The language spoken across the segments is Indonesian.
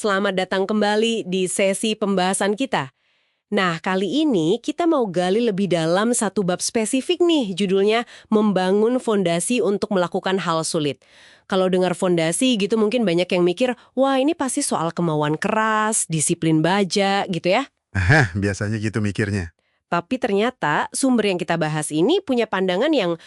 Selamat datang kembali di sesi pembahasan kita. Nah, kali ini kita mau gali lebih dalam satu bab spesifik nih, judulnya Membangun Fondasi untuk Melakukan Hal Sulit. Kalau dengar fondasi gitu mungkin banyak yang mikir, wah ini pasti soal kemauan keras, disiplin baja gitu ya. Biasanya gitu mikirnya. Tapi ternyata sumber yang kita bahas ini punya pandangan yang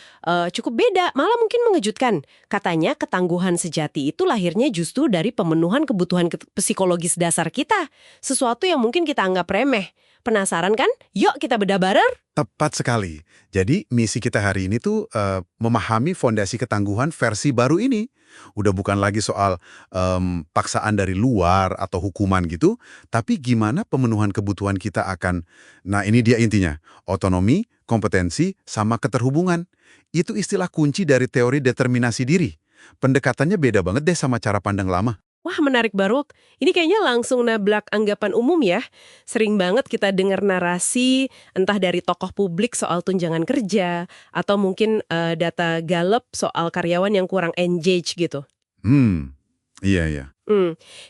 cukup beda, malah mungkin mengejutkan. Katanya ketangguhan sejati itu lahirnya justru dari pemenuhan kebutuhan psikologis dasar kita. Sesuatu yang mungkin kita anggap remeh. Penasaran kan? Yuk kita bedah bareng. Tepat sekali. Jadi misi kita hari ini tuh memahami fondasi ketangguhan versi baru ini. Udah bukan lagi soal paksaan dari luar atau hukuman gitu, tapi gimana pemenuhan kebutuhan kita akan, nah ini dia intinya, otonomi, kompetensi, sama keterhubungan. Itu istilah kunci dari teori determinasi diri. Pendekatannya beda banget deh sama cara pandang lama. Wah, menarik Baruk. Ini kayaknya langsung nablak anggapan umum ya. Sering banget kita dengar narasi, entah dari tokoh publik soal tunjangan kerja, atau mungkin data Gallup soal karyawan yang kurang engage gitu. Hmm, iya, iya.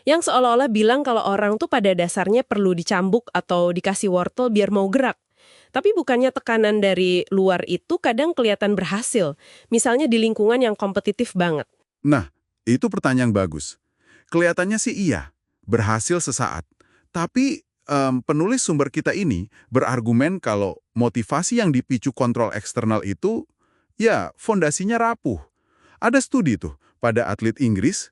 Yang seolah-olah bilang kalau orang tuh pada dasarnya perlu dicambuk atau dikasih wortel biar mau gerak. Tapi bukannya tekanan dari luar itu kadang kelihatan berhasil. Misalnya di lingkungan yang kompetitif banget. Nah, itu pertanyaan bagus. Kelihatannya sih iya, berhasil sesaat. Tapi penulis sumber kita ini berargumen kalau motivasi yang dipicu kontrol eksternal itu, ya fondasinya rapuh. Ada studi tuh pada atlet Inggris,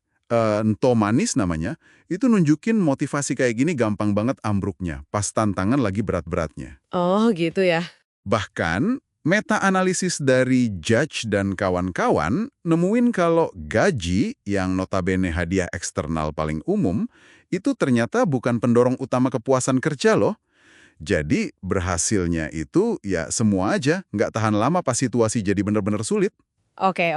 Ntomanis namanya, itu nunjukin motivasi kayak gini gampang banget ambruknya pas tantangan lagi berat-beratnya. Oh gitu ya. Bahkan, meta-analisis dari Judge dan kawan-kawan nemuin kalau gaji yang notabene hadiah eksternal paling umum itu ternyata bukan pendorong utama kepuasan kerja loh. Jadi berhasilnya itu ya semua aja, nggak tahan lama pas situasi jadi bener-bener sulit. Oke.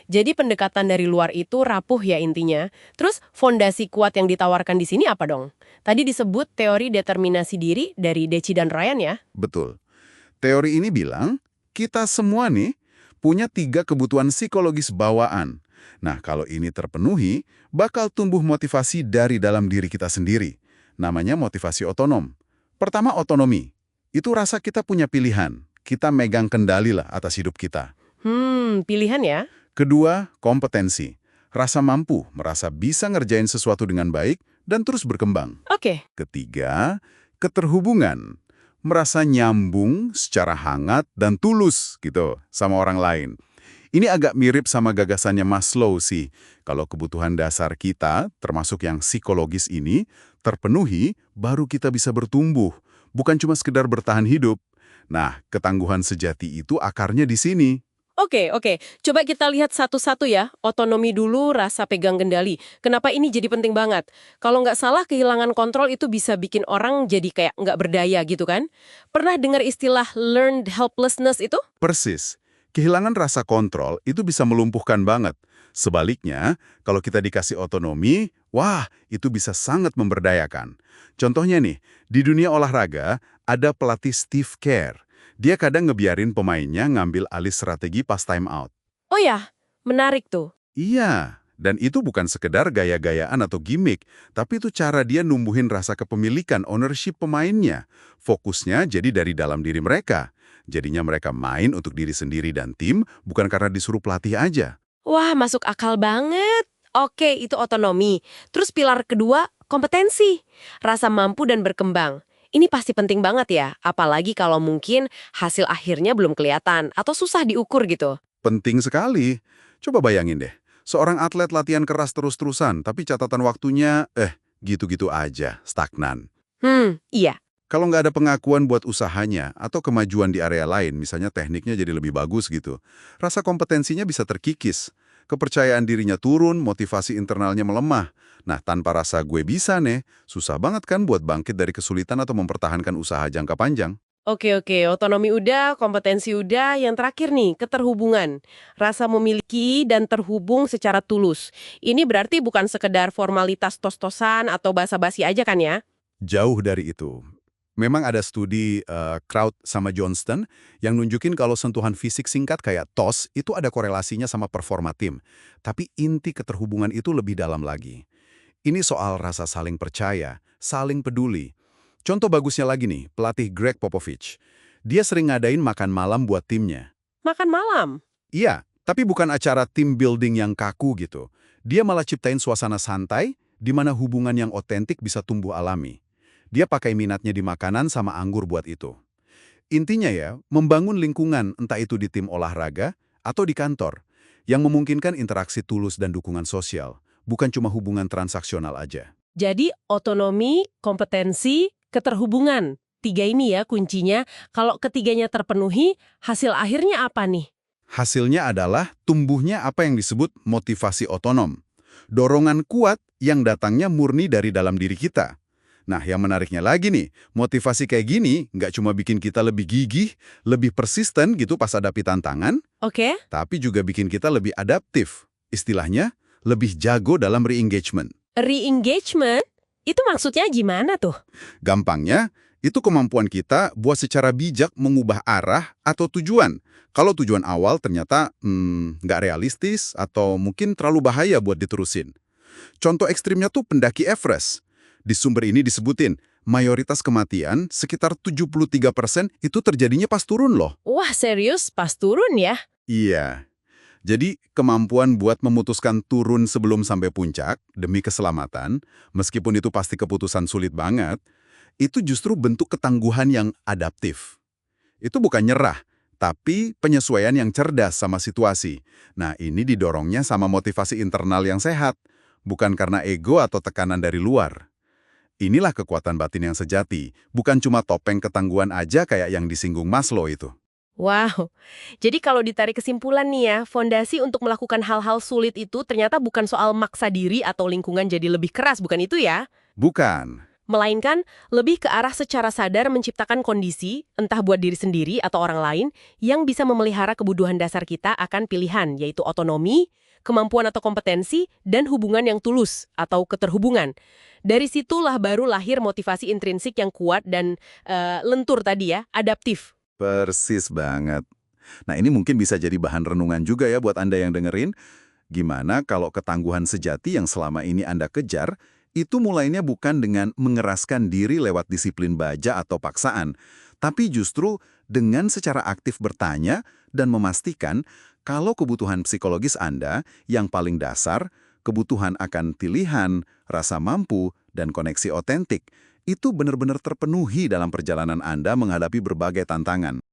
Jadi pendekatan dari luar itu rapuh ya intinya. Terus fondasi kuat yang ditawarkan di sini apa dong? Tadi disebut teori determinasi diri dari Deci dan Ryan ya? Betul. Teori ini bilang, kita semua nih punya 3 kebutuhan psikologis bawaan. Nah, kalau ini terpenuhi, bakal tumbuh motivasi dari dalam diri kita sendiri. Namanya motivasi otonom. Pertama, otonomi. Itu rasa kita punya pilihan. Kita megang kendali lah atas hidup kita. Pilihan ya? Kedua, kompetensi. Rasa mampu, merasa bisa ngerjain sesuatu dengan baik dan terus berkembang. Oke. Ketiga, keterhubungan. Merasa nyambung secara hangat dan tulus gitu sama orang lain. Ini agak mirip sama gagasannya Maslow sih. Kalau kebutuhan dasar kita, termasuk yang psikologis ini, terpenuhi, baru kita bisa bertumbuh. Bukan cuma sekedar bertahan hidup. Nah, ketangguhan sejati itu akarnya di sini. Oke. Coba kita lihat satu-satu ya. Otonomi dulu, rasa pegang kendali. Kenapa ini jadi penting banget? Kalau nggak salah, kehilangan kontrol itu bisa bikin orang jadi kayak nggak berdaya gitu kan? Pernah dengar istilah learned helplessness itu? Persis. Kehilangan rasa kontrol itu bisa melumpuhkan banget. Sebaliknya, kalau kita dikasih otonomi, wah, itu bisa sangat memberdayakan. Contohnya nih, di dunia olahraga, ada pelatih Steve Kerr. Dia kadang ngebiarin pemainnya ngambil alih strategi pas time out. Oh ya, menarik tuh. Iya, dan itu bukan sekedar gaya-gayaan atau gimmick, tapi itu cara dia numbuhin rasa kepemilikan ownership pemainnya. Fokusnya jadi dari dalam diri mereka. Jadinya mereka main untuk diri sendiri dan tim, bukan karena disuruh pelatih aja. Wah, masuk akal banget. Oke, itu otonomi. Terus pilar kedua, kompetensi. Rasa mampu dan berkembang. Ini pasti penting banget ya, apalagi kalau mungkin hasil akhirnya belum kelihatan atau susah diukur gitu. Penting sekali. Coba bayangin deh, seorang atlet latihan keras terus-terusan, tapi catatan waktunya, gitu-gitu aja, stagnan. Iya. Kalau nggak ada pengakuan buat usahanya atau kemajuan di area lain, misalnya tekniknya jadi lebih bagus gitu, rasa kompetensinya bisa terkikis. Kepercayaan dirinya turun, motivasi internalnya melemah. Nah, tanpa rasa gue bisa nih, susah banget kan buat bangkit dari kesulitan atau mempertahankan usaha jangka panjang. Oke, otonomi udah, kompetensi udah, yang terakhir nih, keterhubungan. Rasa memiliki dan terhubung secara tulus. Ini berarti bukan sekedar formalitas tos-tosan atau basa-basi aja kan ya? Jauh dari itu. Memang ada studi Kraut sama Johnston yang nunjukin kalau sentuhan fisik singkat kayak TOS itu ada korelasinya sama performa tim. Tapi inti keterhubungan itu lebih dalam lagi. Ini soal rasa saling percaya, saling peduli. Contoh bagusnya lagi nih, pelatih Greg Popovich. Dia sering ngadain makan malam buat timnya. Makan malam? Iya, tapi bukan acara team building yang kaku gitu. Dia malah ciptain suasana santai, di mana hubungan yang otentik bisa tumbuh alami. Dia pakai minatnya di makanan sama anggur buat itu. Intinya ya, membangun lingkungan entah itu di tim olahraga atau di kantor, yang memungkinkan interaksi tulus dan dukungan sosial, bukan cuma hubungan transaksional aja. Jadi otonomi, kompetensi, keterhubungan. 3 ini ya kuncinya. Kalau ketiganya terpenuhi, hasil akhirnya apa nih? Hasilnya adalah tumbuhnya apa yang disebut motivasi otonom. Dorongan kuat yang datangnya murni dari dalam diri kita. Nah, yang menariknya lagi nih, motivasi kayak gini nggak cuma bikin kita lebih gigih, lebih persisten gitu pas hadapi tantangan, Oke? tapi juga bikin kita lebih adaptif. Istilahnya, lebih jago dalam re-engagement. Re-engagement? Itu maksudnya gimana tuh? Gampangnya, itu kemampuan kita buat secara bijak mengubah arah atau tujuan. Kalau tujuan awal ternyata nggak realistis atau mungkin terlalu bahaya buat diterusin. Contoh ekstrimnya tuh pendaki Everest. Di sumber ini disebutin, mayoritas kematian, sekitar 73% itu terjadinya pas turun loh. Wah, serius? Pas turun ya? Iya. Jadi, kemampuan buat memutuskan turun sebelum sampai puncak demi keselamatan, meskipun itu pasti keputusan sulit banget, itu justru bentuk ketangguhan yang adaptif. Itu bukan nyerah, tapi penyesuaian yang cerdas sama situasi. Nah, ini didorongnya sama motivasi internal yang sehat, bukan karena ego atau tekanan dari luar. Inilah kekuatan batin yang sejati, bukan cuma topeng ketangguhan aja kayak yang disinggung Maslow itu. Wow. Jadi kalau ditarik kesimpulan nih ya, fondasi untuk melakukan hal-hal sulit itu ternyata bukan soal maksa diri atau lingkungan jadi lebih keras, bukan itu ya? Bukan. Melainkan lebih ke arah secara sadar menciptakan kondisi, entah buat diri sendiri atau orang lain, yang bisa memelihara kebutuhan dasar kita akan pilihan, yaitu otonomi, kemampuan atau kompetensi, dan hubungan yang tulus atau keterhubungan. Dari situlah baru lahir motivasi intrinsik yang kuat dan lentur tadi ya, adaptif. Persis banget. Nah, ini mungkin bisa jadi bahan renungan juga ya buat Anda yang dengerin. Gimana kalau ketangguhan sejati yang selama ini Anda kejar, itu mulainya bukan dengan mengeraskan diri lewat disiplin baja atau paksaan, tapi justru dengan secara aktif bertanya dan memastikan kalau kebutuhan psikologis Anda yang paling dasar, kebutuhan akan pilihan, rasa mampu, dan koneksi otentik, itu benar-benar terpenuhi dalam perjalanan Anda menghadapi berbagai tantangan.